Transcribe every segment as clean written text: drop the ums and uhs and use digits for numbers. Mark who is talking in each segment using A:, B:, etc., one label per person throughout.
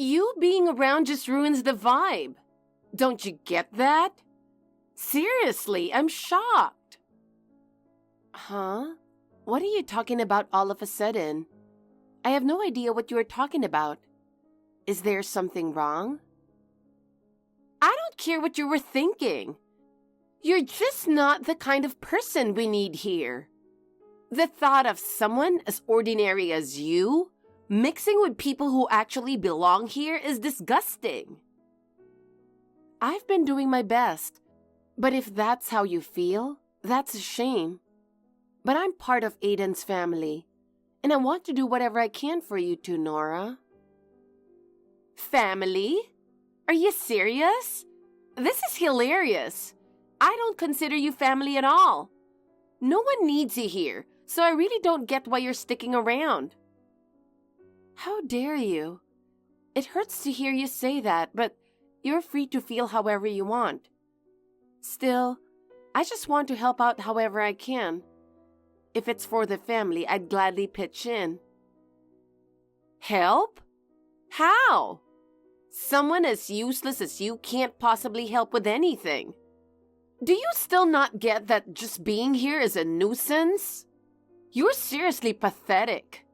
A: You being around just ruins the vibe. Don't you get that? Seriously, I'm shocked. Huh? What are you talking about all of a sudden? I have no idea what you are talking about. Is there something wrong? I don't care what you were thinking. You're just not the kind of person we need here. The thought of someone as ordinary as you mixing with people who actually belong here is disgusting. I've been doing my best, but if that's how you feel, that's a shame. But I'm part of Aiden's family, and I want to do whatever I can for you two, Nora. Family? Are you serious? This is hilarious. I don't consider you family at all. No one needs you here, so I really don't get why you're sticking around. How dare you? It hurts to hear you say that, but you're free to feel however you want. Still, I just want to help out however I can. If it's for the family, I'd gladly pitch in. Help? How? Someone as useless as you can't possibly help with anything. Do you still not get that just being here is a nuisance? You're seriously pathetic.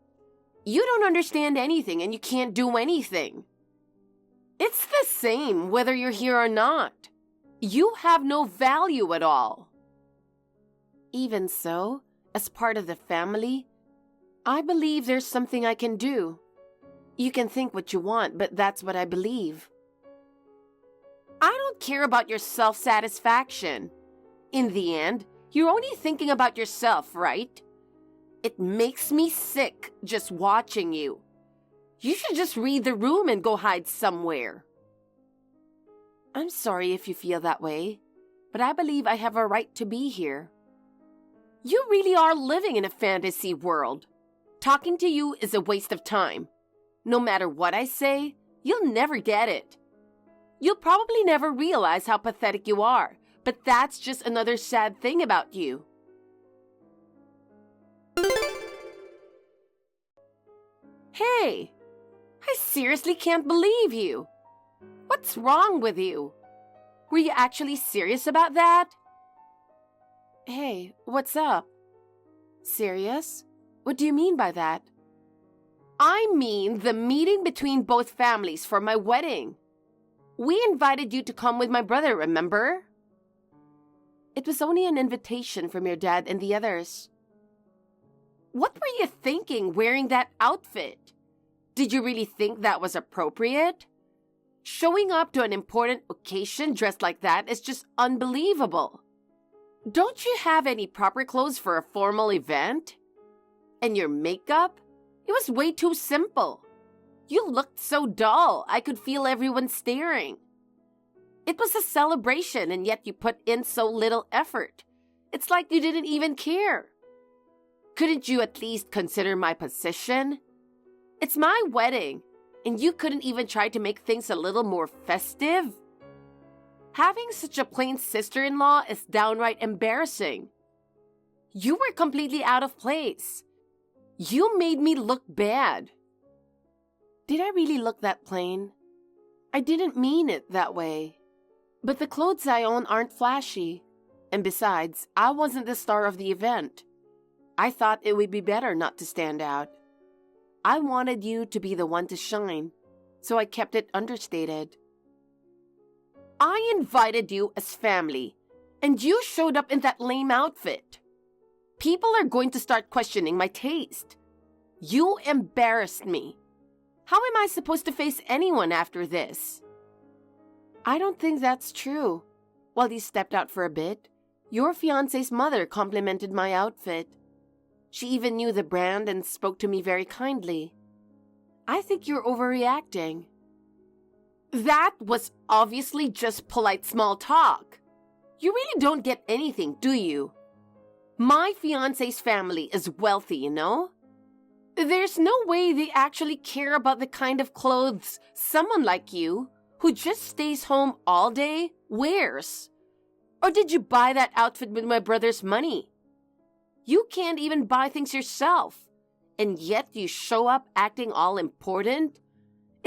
A: You don't understand anything and you can't do anything. It's the same whether you're here or not. You have no value at all. Even so, as part of the family, I believe there's something I can do. You can think what you want, but that's what I believe. I don't care about your self-satisfaction. In the end, you're only thinking about yourself, right? It makes me sick just watching you. You should just read the room and go hide somewhere. I'm sorry if you feel that way, but I believe I have a right to be here. You really are living in a fantasy world. Talking to you is a waste of time. No matter what I say, you'll never get it. You'll probably never realize how pathetic you are, but that's just another sad thing about you. Hey, I seriously can't believe you. What's wrong with you? Were you actually serious about that? Hey, what's up? Serious? What do you mean by that? I mean the meeting between both families for my wedding. We invited you to come with my brother, remember? It was only an invitation from your dad and the others. What were you thinking wearing that outfit? Did you really think that was appropriate? Showing up to an important occasion dressed like that is just unbelievable. Don't you have any proper clothes for a formal event? And your makeup? It was way too simple. You looked so dull, I could feel everyone staring. It was a celebration and yet you put in so little effort. It's like you didn't even care. Couldn't you at least consider my position? It's my wedding, and you couldn't even try to make things a little more festive? Having such a plain sister-in-law is downright embarrassing. You were completely out of place. You made me look bad. Did I really look that plain? I didn't mean it that way. But the clothes I own aren't flashy. And besides, I wasn't the star of the event. I thought it would be better not to stand out. I wanted you to be the one to shine, so I kept it understated. I invited you as family, and you showed up in that lame outfit. People are going to start questioning my taste. You embarrassed me. How am I supposed to face anyone after this? I don't think that's true. While you stepped out for a bit, your fiancé's mother complimented my outfit. She even knew the brand and spoke to me very kindly. I think you're overreacting. That was obviously just polite small talk. You really don't get anything, do you? My fiancé's family is wealthy, you know? There's no way they actually care about the kind of clothes someone like you, who just stays home all day, wears. Or did you buy that outfit with my brother's money? You can't even buy things yourself, and yet you show up acting all important?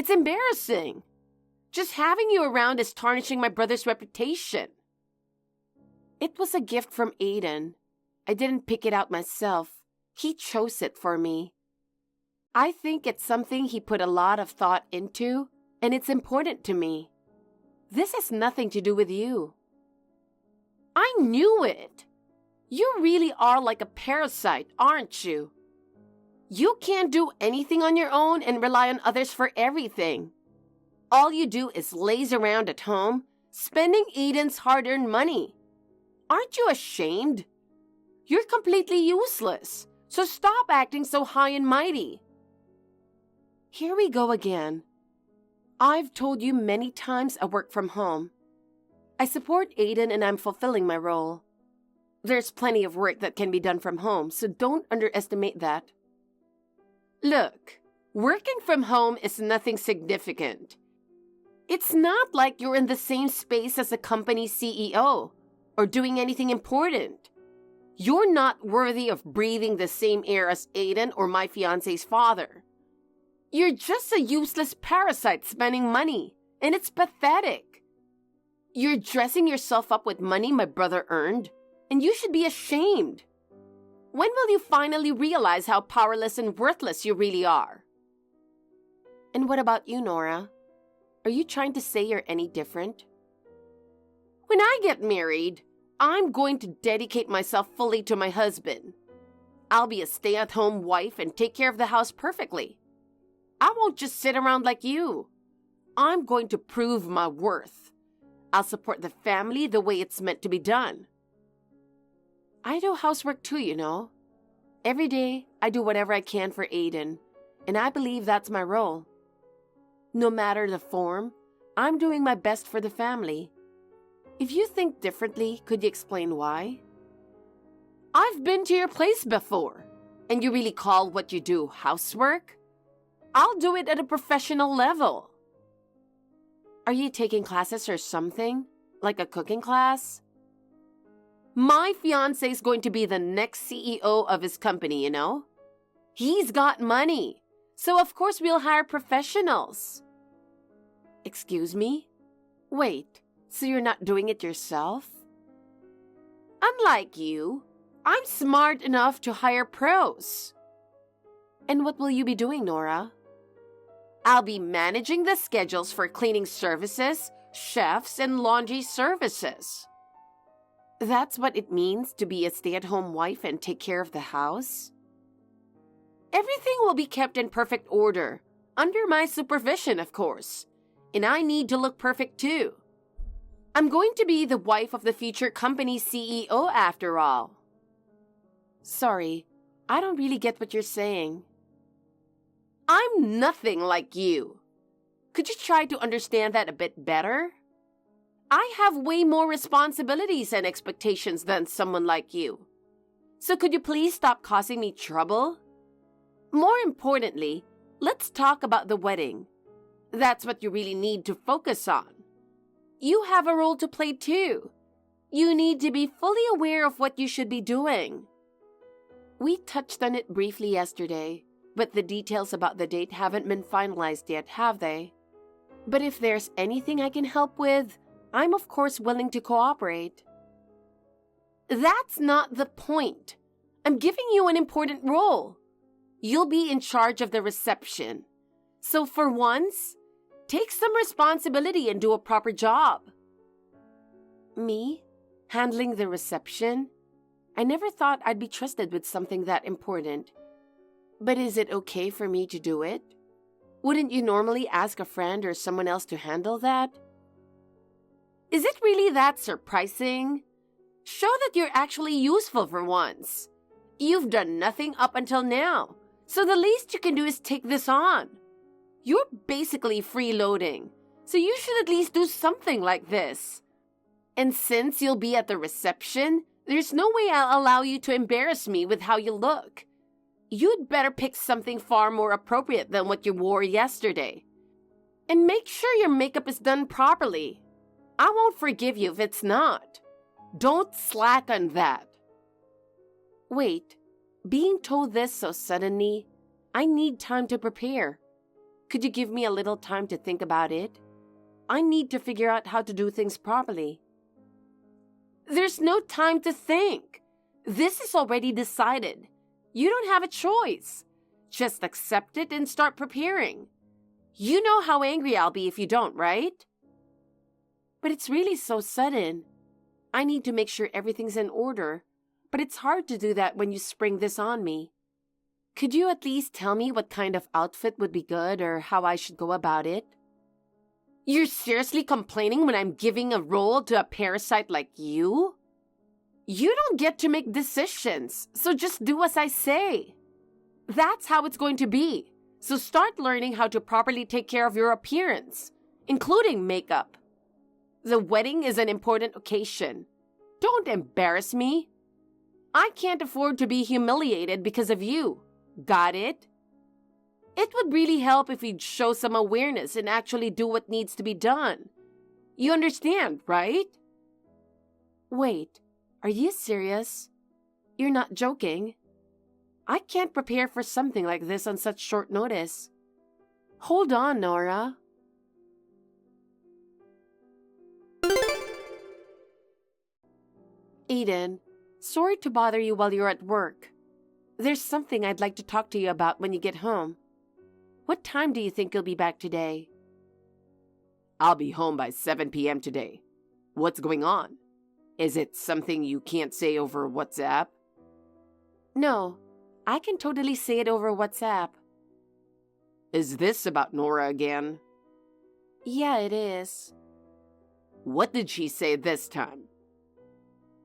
A: It's embarrassing. Just having you around is tarnishing my brother's reputation. It was a gift from Aiden. I didn't pick it out myself. He chose it for me. I think it's something he put a lot of thought into, and it's important to me. This has nothing to do with you. I knew it. You really are like a parasite, aren't you? You can't do anything on your own and rely on others for everything. All you do is laze around at home, spending Aiden's hard-earned money. Aren't you ashamed? You're completely useless, so stop acting so high and mighty. Here we go again. I've told you many times I work from home. I support Aiden and I'm fulfilling my role. There's plenty of work that can be done from home, so don't underestimate that. Look, working from home is nothing significant. It's not like you're in the same space as a company CEO or doing anything important. You're not worthy of breathing the same air as Aiden or my fiancé's father. You're just a useless parasite spending money, and it's pathetic. You're dressing yourself up with money my brother earned, and you should be ashamed. When will you finally realize how powerless and worthless you really are? And what about you, Nora? Are you trying to say you're any different? When I get married, I'm going to dedicate myself fully to my husband. I'll be a stay-at-home wife and take care of the house perfectly. I won't just sit around like you. I'm going to prove my worth. I'll support the family the way it's meant to be done. I do housework too, you know. Every day, I do whatever I can for Aiden, and I believe that's my role. No matter the form, I'm doing my best for the family. If you think differently, could you explain why? I've been to your place before, and you really call what you do housework? I'll do it at a professional level. Are you taking classes or something? Like a cooking class? My fiancé is going to be the next CEO of his company, you know? He's got money, so of course we'll hire professionals. Excuse me? Wait, so you're not doing it yourself? Unlike you, I'm smart enough to hire pros. And what will you be doing, Nora? I'll be managing the schedules for cleaning services, chefs, and laundry services. That's what it means to be a stay-at-home wife and take care of the house? Everything will be kept in perfect order, under my supervision, of course. And I need to look perfect too. I'm going to be the wife of the future company CEO after all. Sorry, I don't really get what you're saying. I'm nothing like you. Could you try to understand that a bit better? I have way more responsibilities and expectations than someone like you. So could you please stop causing me trouble? More importantly, let's talk about the wedding. That's what you really need to focus on. You have a role to play too. You need to be fully aware of what you should be doing. We touched on it briefly yesterday, but the details about the date haven't been finalized yet, have they? But if there's anything I can help with, I'm of course willing to cooperate. That's not the point. I'm giving you an important role. You'll be in charge of the reception. So for once, take some responsibility and do a proper job. Me? Handling the reception? I never thought I'd be trusted with something that important. But is it okay for me to do it? Wouldn't you normally ask a friend or someone else to handle that? Is it really that surprising? Show that you're actually useful for once. You've done nothing up until now, so the least you can do is take this on. You're basically freeloading, so you should at least do something like this. And since you'll be at the reception, there's no way I'll allow you to embarrass me with how you look. You'd better pick something far more appropriate than what you wore yesterday. And make sure your makeup is done properly. I won't forgive you if it's not. Don't slack on that. Wait, being told this so suddenly, I need time to prepare. Could you give me a little time to think about it? I need to figure out how to do things properly. There's no time to think. This is already decided. You don't have a choice. Just accept it and start preparing. You know how angry I'll be if you don't, right? But it's really so sudden. I need to make sure everything's in order, but it's hard to do that when you spring this on me. Could you at least tell me what kind of outfit would be good or how I should go about it? You're seriously complaining when I'm giving a role to a parasite like you? You don't get to make decisions, so just do as I say. That's how it's going to be. So start learning how to properly take care of your appearance, including makeup. The wedding is an important occasion. Don't embarrass me. I can't afford to be humiliated because of you. Got it? It would really help if you'd show some awareness and actually do what needs to be done. You understand, right? Wait, are you serious? You're not joking? I can't prepare for something like this on such short notice. Hold on, Nora. Aiden, sorry to bother you while you're at work. There's something I'd like to talk to you about when you get home. What time do you think you'll be back today? I'll be home by 7 p.m. today. What's going on? Is it something you can't say over WhatsApp? No, I can totally say it over WhatsApp. Is this about Nora again? Yeah, it is. What did she say this time?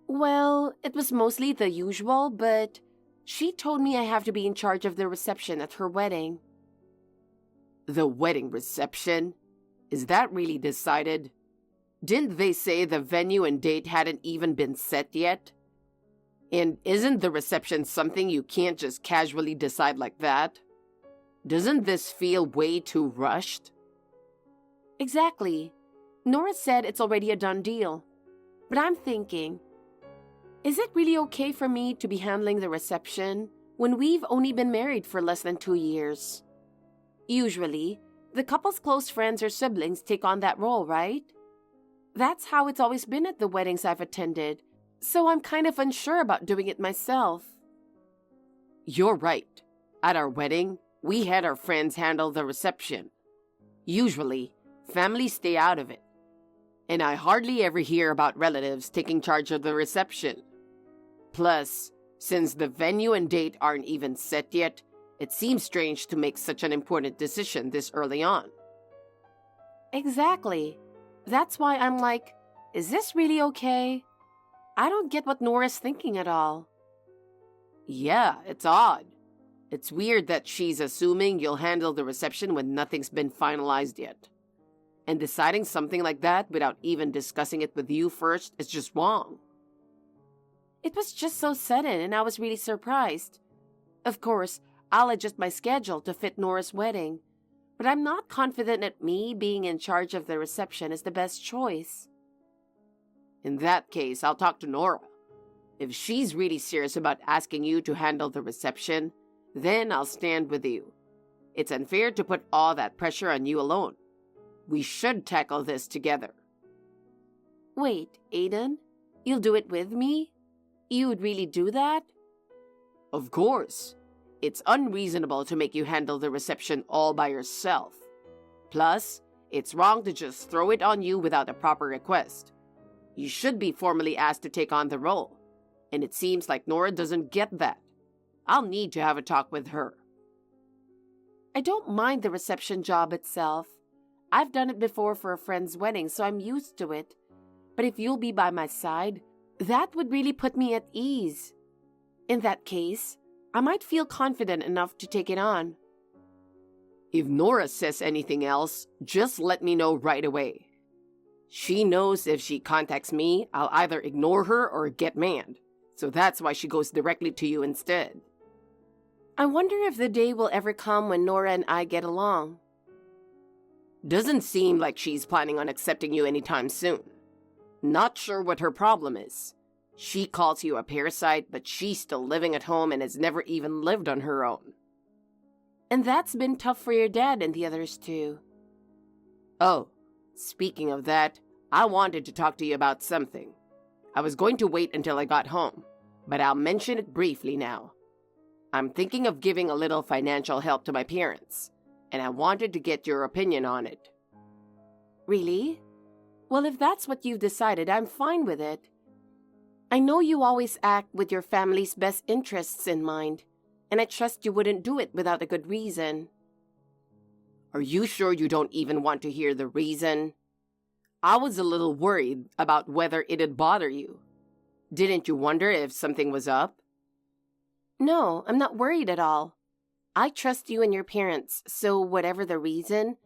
A: Well, it was mostly the usual, but she told me I have to be in charge of the reception at her wedding. The wedding reception? Is that really decided? Didn't they say the venue and date hadn't even been set yet? And isn't the reception something you can't just casually decide like that? Doesn't this feel way too rushed? Exactly. Nora said it's already a done deal. But I'm thinking, is it really okay for me to be handling the reception when we've only been married for less than 2 years? Usually, the couple's close friends or siblings take on that role, right? That's how it's always been at the weddings I've attended, so I'm kind of unsure about doing it myself. You're right. At our wedding, we had our friends handle the reception. Usually, families stay out of it. And I hardly ever hear about relatives taking charge of the reception. Plus, since the venue and date aren't even set yet, it seems strange to make such an important decision this early on. Exactly. That's why I'm like, is this really okay? I don't get what Nora's thinking at all. Yeah, it's odd. It's weird that she's assuming you'll handle the reception when nothing's been finalized yet. And deciding something like that without even discussing it with you first is just wrong. It was just so sudden and I was really surprised. Of course, I'll adjust my schedule to fit Nora's wedding, but I'm not confident that me being in charge of the reception is the best choice. In that case, I'll talk to Nora. If she's really serious about asking you to handle the reception, then I'll stand with you. It's unfair to put all that pressure on you alone. We should tackle this together. Wait, Aiden? You'll do it with me? You would really do that? Of course. It's unreasonable to make you handle the reception all by yourself. Plus, it's wrong to just throw it on you without a proper request. You should be formally asked to take on the role. And it seems like Nora doesn't get that. I'll need to have a talk with her. I don't mind the reception job itself. I've done it before for a friend's wedding, so I'm used to it. But if you'll be by my side, that would really put me at ease. In that case, I might feel confident enough to take it on. If Nora says anything else, just let me know right away. She knows if she contacts me, I'll either ignore her or get mad. So that's why she goes directly to you instead. I wonder if the day will ever come when Nora and I get along. Doesn't seem like she's planning on accepting you anytime soon. Not sure what her problem is. She calls you a parasite, but she's still living at home and has never even lived on her own. And that's been tough for your dad and the others too.
B: Oh, speaking of that, I wanted to talk to you about something. I was going to wait until I got home, but I'll mention it briefly now. I'm thinking of giving a little financial help to my parents, and I wanted to get your opinion on it.
A: Really? Well, if that's what you've decided, I'm fine with it. I know you always act with your family's best interests in mind, and I trust you wouldn't do it without a good reason.
B: Are you sure you don't even want to hear the reason? I was a little worried about whether it'd bother you. Didn't you wonder if something was up?
A: No, I'm not worried at all. I trust you and your parents, so whatever the reason,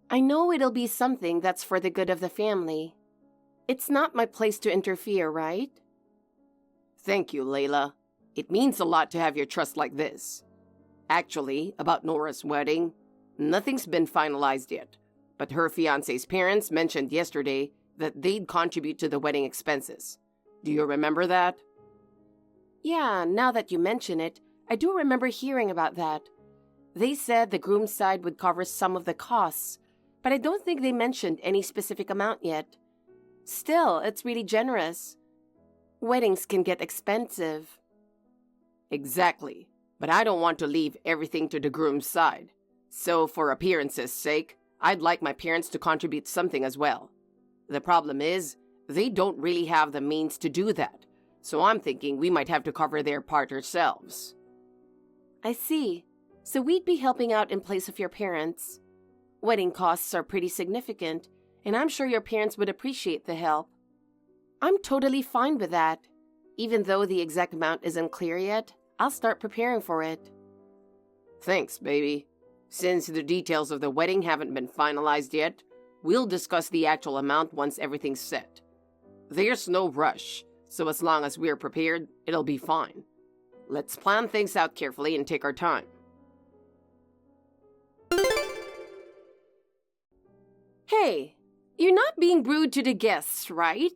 A: I know it'll be something that's for the good of the family. It's not my place to interfere, right?
B: Thank you, Layla. It means a lot to have your trust like this. Actually, about Nora's wedding, nothing's been finalized yet, but her fiancé's parents mentioned yesterday that they'd contribute to the wedding expenses. Do you remember that?
A: Yeah, now that you mention it, I do remember hearing about that. They said the groom's side would cover some of the costs, but I don't think they mentioned any specific amount yet. Still, it's really generous. Weddings can get expensive.
B: Exactly, but I don't want to leave everything to the groom's side. So for appearance's sake, I'd like my parents to contribute something as well. The problem is, they don't really have the means to do that, so I'm thinking we might have to cover their part ourselves.
A: I see. So we'd be helping out in place of your parents. Wedding costs are pretty significant, and I'm sure your parents would appreciate the help. I'm totally fine with that. Even though the exact amount isn't clear yet, I'll start preparing for it.
B: Thanks, baby. Since the details of the wedding haven't been finalized yet, we'll discuss the actual amount once everything's set. There's no rush, so as long as we're prepared, it'll be fine. Let's plan things out carefully and take our time.
A: Hey, you're not being rude to the guests, right?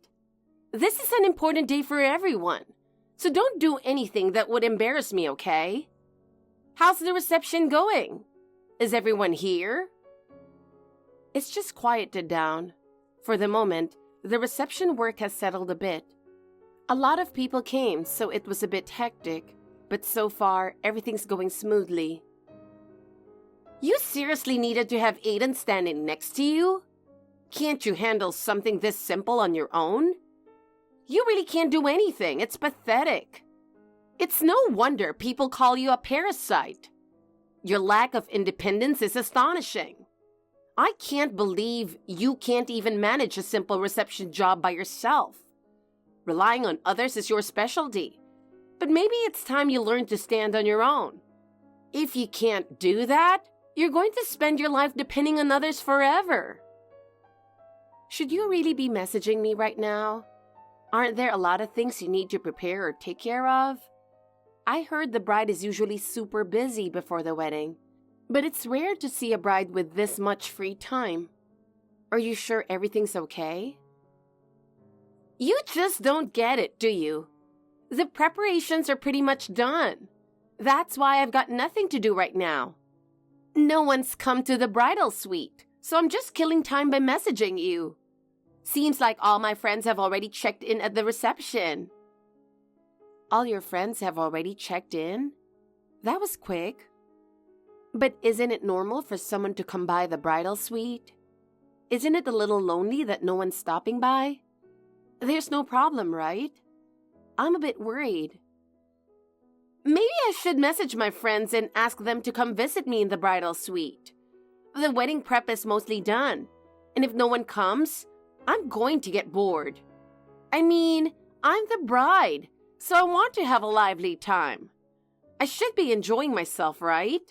A: This is an important day for everyone, so don't do anything that would embarrass me, okay? How's the reception going? Is everyone here? It's just quieted down. For the moment, the reception work has settled a bit. A lot of people came, so it was a bit hectic, but so far, everything's going smoothly. You seriously needed to have Aiden standing next to you? Can't you handle something this simple on your own? You really can't do anything. It's pathetic. It's no wonder people call you a parasite. Your lack of independence is astonishing. I can't believe you can't even manage a simple reception job by yourself. Relying on others is your specialty. But maybe it's time you learn to stand on your own. If you can't do that, you're going to spend your life depending on others forever. Should you really be messaging me right now? Aren't there a lot of things you need to prepare or take care of? I heard the bride is usually super busy before the wedding, but it's rare to see a bride with this much free time. Are you sure everything's okay? You just don't get it, do you? The preparations are pretty much done. That's why I've got nothing to do right now. No one's come to the bridal suite, so I'm just killing time by messaging you. Seems like all my friends have already checked in at the reception. All your friends have already checked in? That was quick. But isn't it normal for someone to come by the bridal suite? Isn't it a little lonely that no one's stopping by? There's no problem, right? I'm a bit worried. Maybe I should message my friends and ask them to come visit me in the bridal suite. The wedding prep is mostly done, and if no one comes, I'm going to get bored. I mean, I'm the bride, so I want to have a lively time. I should be enjoying myself, right?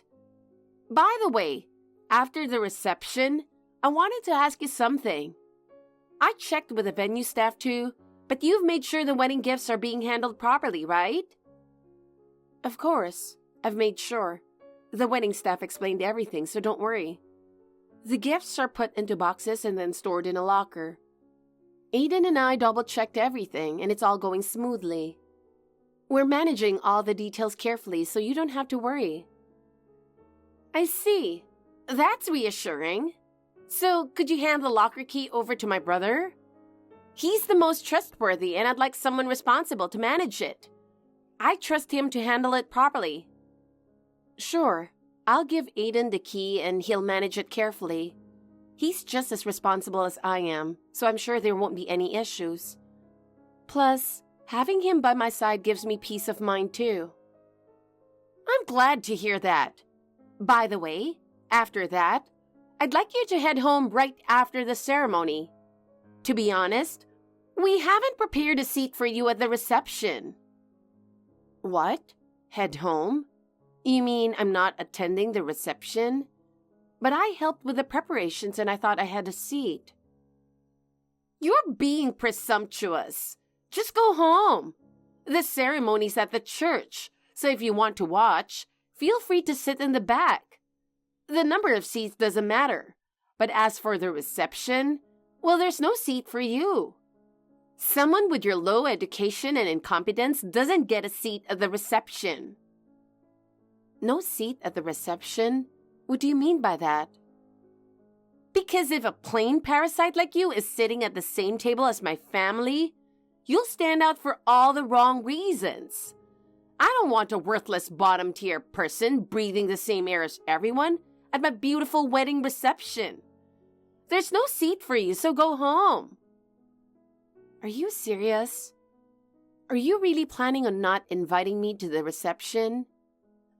A: By the way, after the reception, I wanted to ask you something. I checked with the venue staff too, but you've made sure the wedding gifts are being handled properly, right? Of course, I've made sure. The wedding staff explained everything, so don't worry. The gifts are put into boxes and then stored in a locker. Aiden and I double-checked everything, and it's all going smoothly. We're managing all the details carefully, so you don't have to worry. I see. That's reassuring. So, could you hand the locker key over to my brother? He's the most trustworthy, and I'd like someone responsible to manage it. I trust him to handle it properly. Sure, I'll give Aiden the key and he'll manage it carefully. He's just as responsible as I am, so I'm sure there won't be any issues. Plus, having him by my side gives me peace of mind too. I'm glad to hear that. By the way, after that, I'd like you to head home right after the ceremony. To be honest, we haven't prepared a seat for you at the reception. What? Head home? You mean I'm not attending the reception? But I helped with the preparations and I thought I had a seat. You're being presumptuous. Just go home. The ceremony's at the church, so if you want to watch, feel free to sit in the back. The number of seats doesn't matter. But as for the reception, well, there's no seat for you. Someone with your low education and incompetence doesn't get a seat at the reception. No seat at the reception? What do you mean by that? Because if a plain parasite like you is sitting at the same table as my family, you'll stand out for all the wrong reasons. I don't want a worthless bottom-tier person breathing the same air as everyone at my beautiful wedding reception. There's no seat for you, so go home. Are you serious? Are you really planning on not inviting me to the reception?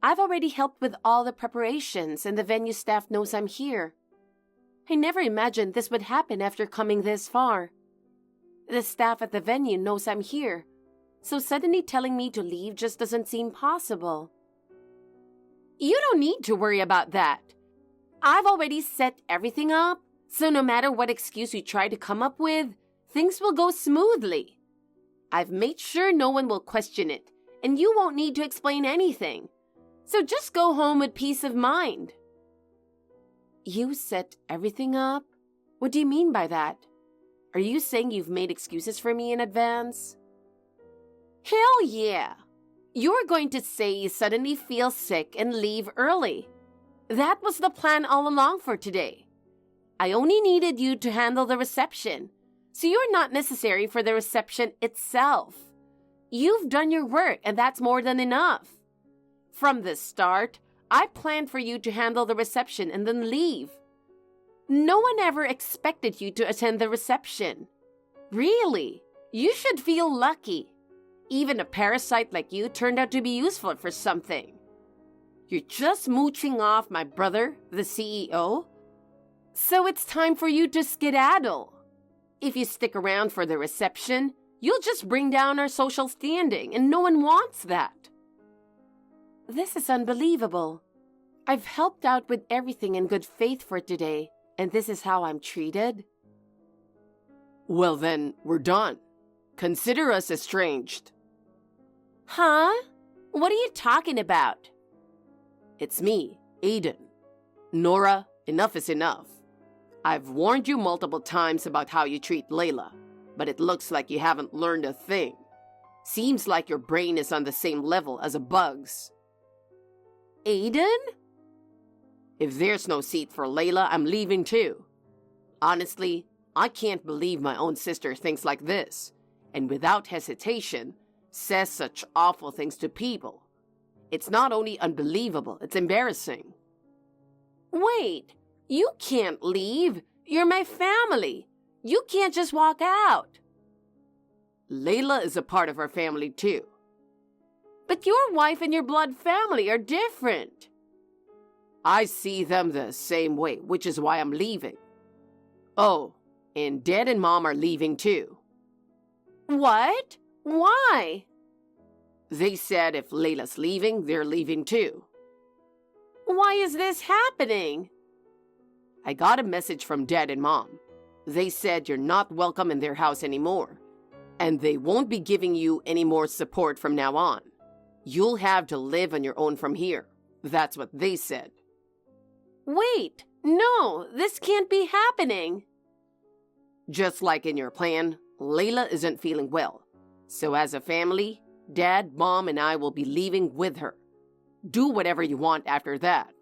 A: I've already helped with all the preparations and the venue staff knows I'm here. I never imagined this would happen after coming this far. The staff at the venue knows I'm here, so suddenly telling me to leave just doesn't seem possible. You don't need to worry about that. I've already set everything up, so no matter what excuse you try to come up with, things will go smoothly. I've made sure no one will question it, and you won't need to explain anything. So just go home with peace of mind. You set everything up? What do you mean by that? Are you saying you've made excuses for me in advance? Hell yeah! You're going to say you suddenly feel sick and leave early. That was the plan all along for today. I only needed you to handle the reception, so you're not necessary for the reception itself. You've done your work, and that's more than enough. From the start, I planned for you to handle the reception and then leave. No one ever expected you to attend the reception. Really, you should feel lucky. Even a parasite like you turned out to be useful for something. You're just mooching off my brother, the CEO? So it's time for you to skedaddle. If you stick around for the reception, you'll just bring down our social standing, and no one wants that. This is unbelievable. I've helped out with everything in good faith for today, and this is how I'm treated?
B: Well then, we're done. Consider us estranged.
A: Huh? What are you talking about?
B: It's me, Aiden. Nora, enough is enough. I've warned you multiple times about how you treat Layla, but it looks like you haven't learned a thing. Seems like your brain is on the same level as a bug's.
A: Aiden?
B: If there's no seat for Layla, I'm leaving too. Honestly, I can't believe my own sister thinks like this, and without hesitation, says such awful things to people. It's not only unbelievable, it's embarrassing.
A: Wait, you can't leave. You're my family. You can't just walk out.
B: Layla is a part of our family too.
A: But your wife and your blood family are different.
B: I see them the same way, which is why I'm leaving. Oh, and Dad and Mom are leaving too.
A: What? Why?
B: They said if Layla's leaving, they're leaving too.
A: Why is this happening?
B: I got a message from Dad and Mom. They said you're not welcome in their house anymore, and they won't be giving you any more support from now on. You'll have to live on your own from here. That's what they said.
A: Wait, no, this can't be happening.
B: Just like in your plan, Layla isn't feeling well. So as a family, Dad, Mom, and I will be leaving with her. Do whatever you want after that.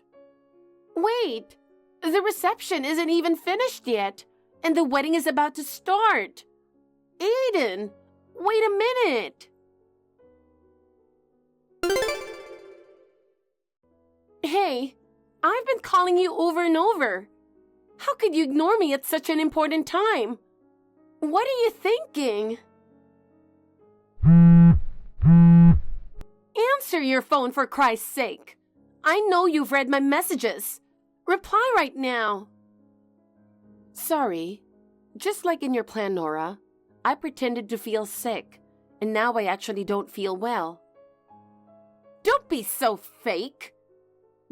A: Wait, the reception isn't even finished yet, and the wedding is about to start. Aiden, wait a minute. Hey, I've been calling you over and over. How could you ignore me at such an important time? What are you thinking? Answer your phone, for Christ's sake. I know you've read my messages. Reply right now.
B: Sorry. Just like in your plan, Nora, I pretended to feel sick, and now I actually don't feel well.
A: Don't be so fake.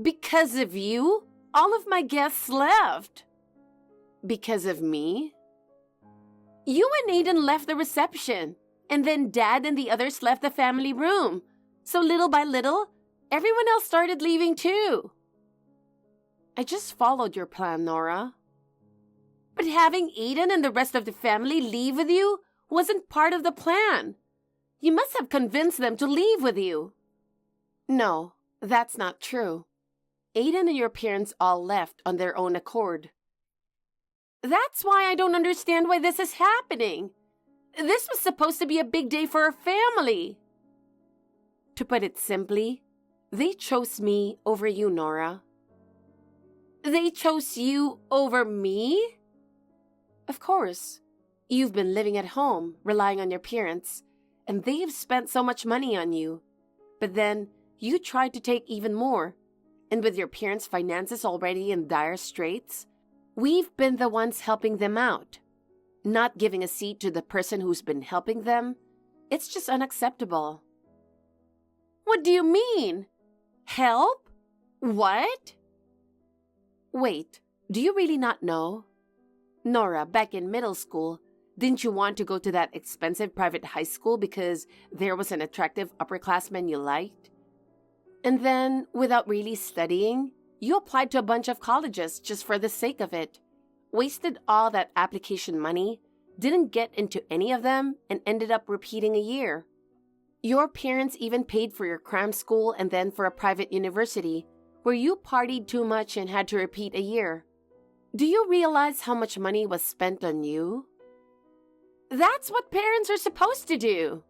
A: Because of you, all of my guests left.
B: Because of me?
A: You and Aiden left the reception, and then Dad and the others left the family room. So little by little, everyone else started leaving too.
B: I just followed your plan, Nora.
A: But having Aiden and the rest of the family leave with you wasn't part of the plan. You must have convinced them to leave with you.
B: No, that's not true. Aiden and your parents all left on their own accord.
A: That's why I don't understand why this is happening. This was supposed to be a big day for our family.
B: To put it simply, they chose me over you, Nora.
A: They chose you over me?
B: Of course. You've been living at home, relying on your parents, and they've spent so much money on you. But then, you tried to take even more. And with your parents' finances already in dire straits, we've been the ones helping them out. Not giving a seat to the person who's been helping them, it's just unacceptable.
A: What do you mean? Help? What?
B: Wait, do you really not know? Nora, back in middle school, didn't you want to go to that expensive private high school because there was an attractive upperclassman you liked? And then, without really studying, you applied to a bunch of colleges just for the sake of it, wasted all that application money, didn't get into any of them, and ended up repeating a year. Your parents even paid for your cram school and then for a private university, where you partied too much and had to repeat a year. Do you realize how much money was spent on you?
A: That's what parents are supposed to do.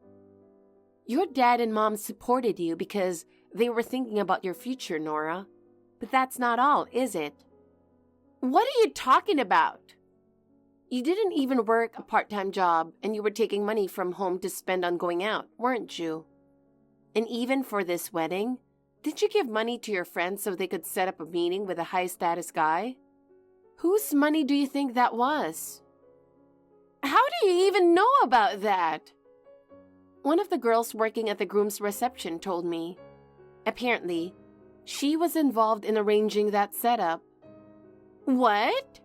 B: Your dad and mom supported you because they were thinking about your future, Nora. But that's not all, is it?
A: What are you talking about?
B: You didn't even work a part-time job, and you were taking money from home to spend on going out, weren't you? And even for this wedding, did you give money to your friends so they could set up a meeting with a high-status guy? Whose money do you think that was?
A: How do you even know about that?
B: One of the girls working at the groom's reception told me. Apparently, she was involved in arranging that setup.
A: What?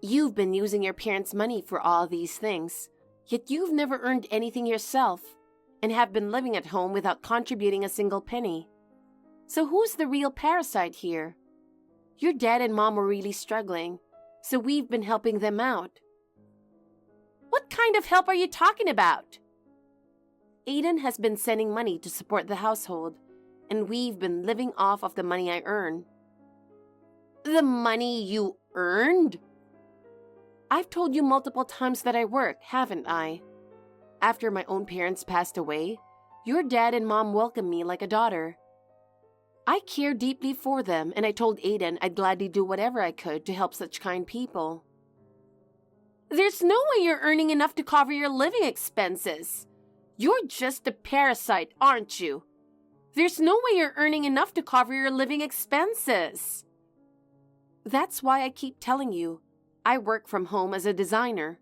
B: You've been using your parents' money for all these things, yet you've never earned anything yourself and have been living at home without contributing a single penny. So who's the real parasite here? Your dad and mom were really struggling, so we've been helping them out.
A: What kind of help are you talking about?
B: Aiden has been sending money to support the household, and we've been living off of the money I earn.
A: The money you earned?
B: I've told you multiple times that I work, haven't I? After my own parents passed away, your dad and mom welcomed me like a daughter. I care deeply for them, and I told Aiden I'd gladly do whatever I could to help such kind people.
A: There's no way you're earning enough to cover your living expenses. You're just a parasite, aren't you? There's no way you're earning enough to cover your living expenses.
B: That's why I keep telling you, I work from home as a designer.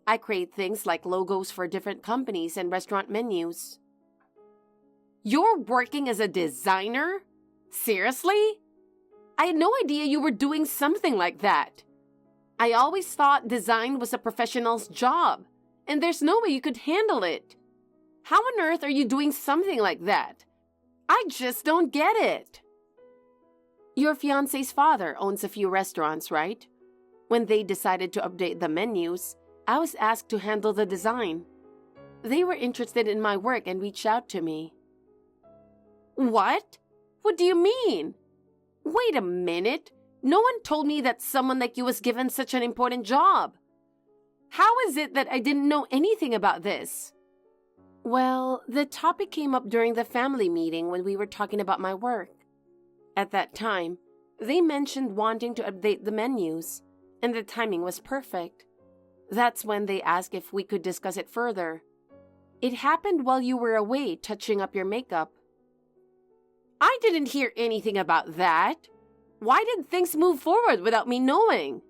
B: I create things like logos for different companies and restaurant menus.
A: You're working as a designer? Seriously? I had no idea you were doing something like that. I always thought design was a professional's job, and there's no way you could handle it. How on earth are you doing something like that? I just don't get it.
B: Your fiancé's father owns a few restaurants, right? When they decided to update the menus, I was asked to handle the design. They were interested in my work and reached out to me.
A: What? What do you mean? Wait a minute. No one told me that someone like you was given such an important job. How is it that I didn't know anything about this? Well, the topic came up during the family meeting when we were talking about my work. At that time, they mentioned wanting to update the menus, and the timing was perfect. That's when they asked if we could discuss it further. It happened while you were away touching up your makeup. I didn't hear anything about that. Why did things move forward without me knowing?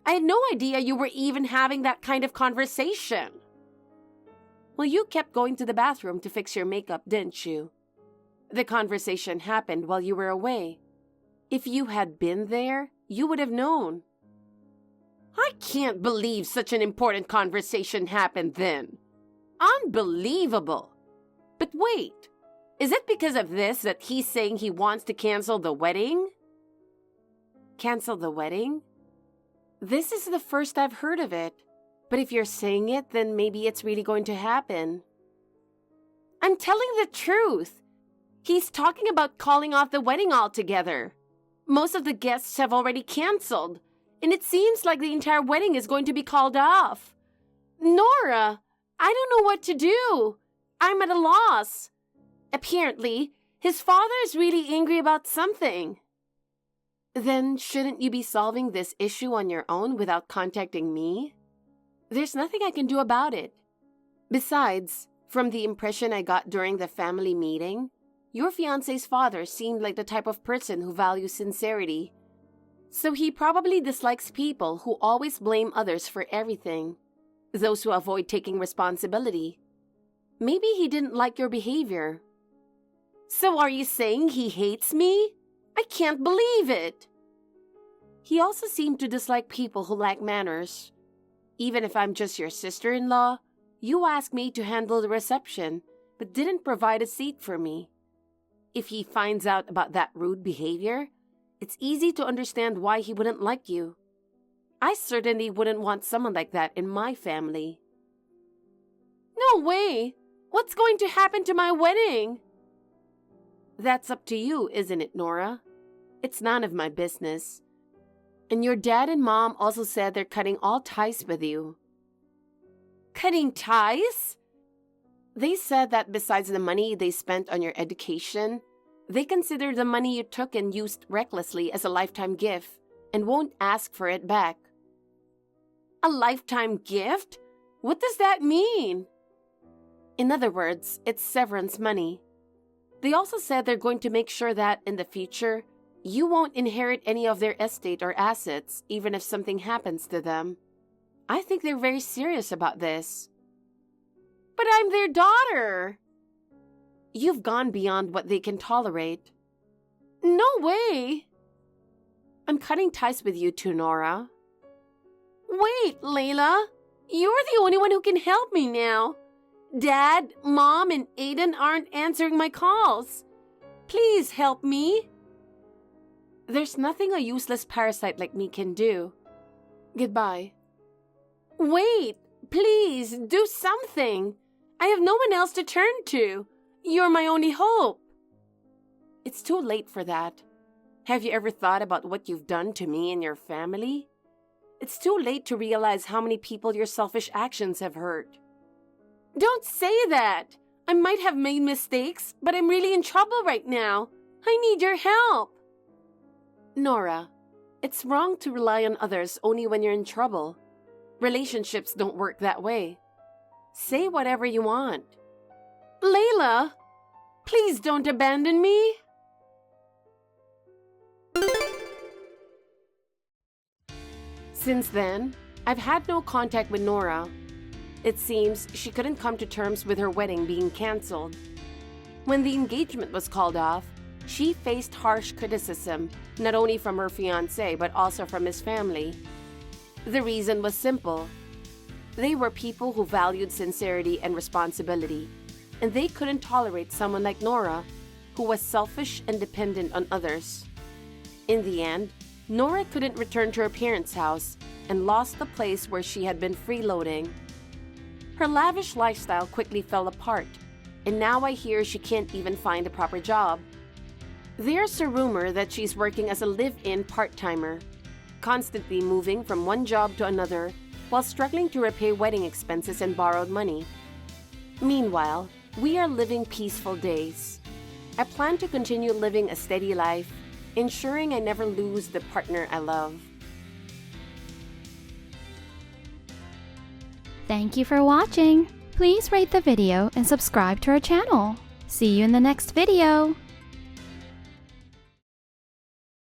A: I had no idea you were even having that kind of conversation. Well, you kept going to the bathroom to fix your makeup, didn't you? The conversation happened while you were away. If you had been there, you would have known. I can't believe such an important conversation happened then. Unbelievable. But wait, is it because of this that he's saying he wants to cancel the wedding? Cancel the wedding? This is the first I've heard of it. But if you're saying it, then maybe it's really going to happen. I'm telling the truth. He's talking about calling off the wedding altogether. Most of the guests have already canceled, and it seems like the entire wedding is going to be called off. Nora, I don't know what to do. I'm at a loss. Apparently, his father is really angry about something. Then shouldn't you be solving this issue on your own without contacting me? There's nothing I can do about it. Besides, from the impression I got during the family meeting, your fiancé's father seemed like the type of person who values sincerity. So he probably dislikes people who always blame others for everything, those who avoid taking responsibility. Maybe he didn't like your behavior. So are you saying he hates me? I can't believe it. He also seemed to dislike people who lack manners. Even if I'm just your sister-in-law, you asked me to handle the reception, but didn't provide a seat for me. If he finds out about that rude behavior, it's easy to understand why he wouldn't like you. I certainly wouldn't want someone like that in my family. No way! What's going to happen to my wedding? That's up to you, isn't it, Nora? It's none of my business. And your dad and mom also said they're cutting all ties with you. Cutting ties? They said that besides the money they spent on your education, they consider the money you took and used recklessly as a lifetime gift and won't ask for it back. A lifetime gift? What does that mean? In other words, it's severance money. They also said they're going to make sure that, in the future, you won't inherit any of their estate or assets, even if something happens to them. I think they're very serious about this. But I'm their daughter! You've gone beyond what they can tolerate. No way! I'm cutting ties with you too, Nora. Wait, Layla! You're the only one who can help me now. Dad, Mom, and Aiden aren't answering my calls. Please help me. There's nothing a useless parasite like me can do. Goodbye. Wait, please, do something. I have no one else to turn to. You're my only hope. It's too late for that. Have you ever thought about what you've done to me and your family? It's too late to realize how many people your selfish actions have hurt. Don't say that. I might have made mistakes, but I'm really in trouble right now. I need your help. Nora, it's wrong to rely on others only when you're in trouble. Relationships don't work that way. Say whatever you want. Layla, please don't abandon me. Since then, I've had no contact with Nora. It seems she couldn't come to terms with her wedding being cancelled. When the engagement was called off, she faced harsh criticism, not only from her fiancé but also from his family. The reason was simple. They were people who valued sincerity and responsibility, and they couldn't tolerate someone like Nora, who was selfish and dependent on others. In the end, Nora couldn't return to her parents' house and lost the place where she had been freeloading. Her lavish lifestyle quickly fell apart, and now I hear she can't even find a proper job. There's a rumor that she's working as a live-in part-timer, constantly moving from one job to another while struggling to repay wedding expenses and borrowed money. Meanwhile, we are living peaceful days. I plan to continue living a steady life, ensuring I never lose the partner I love.
C: Thank you for watching. Please rate the video and subscribe to our channel. See you in the next video.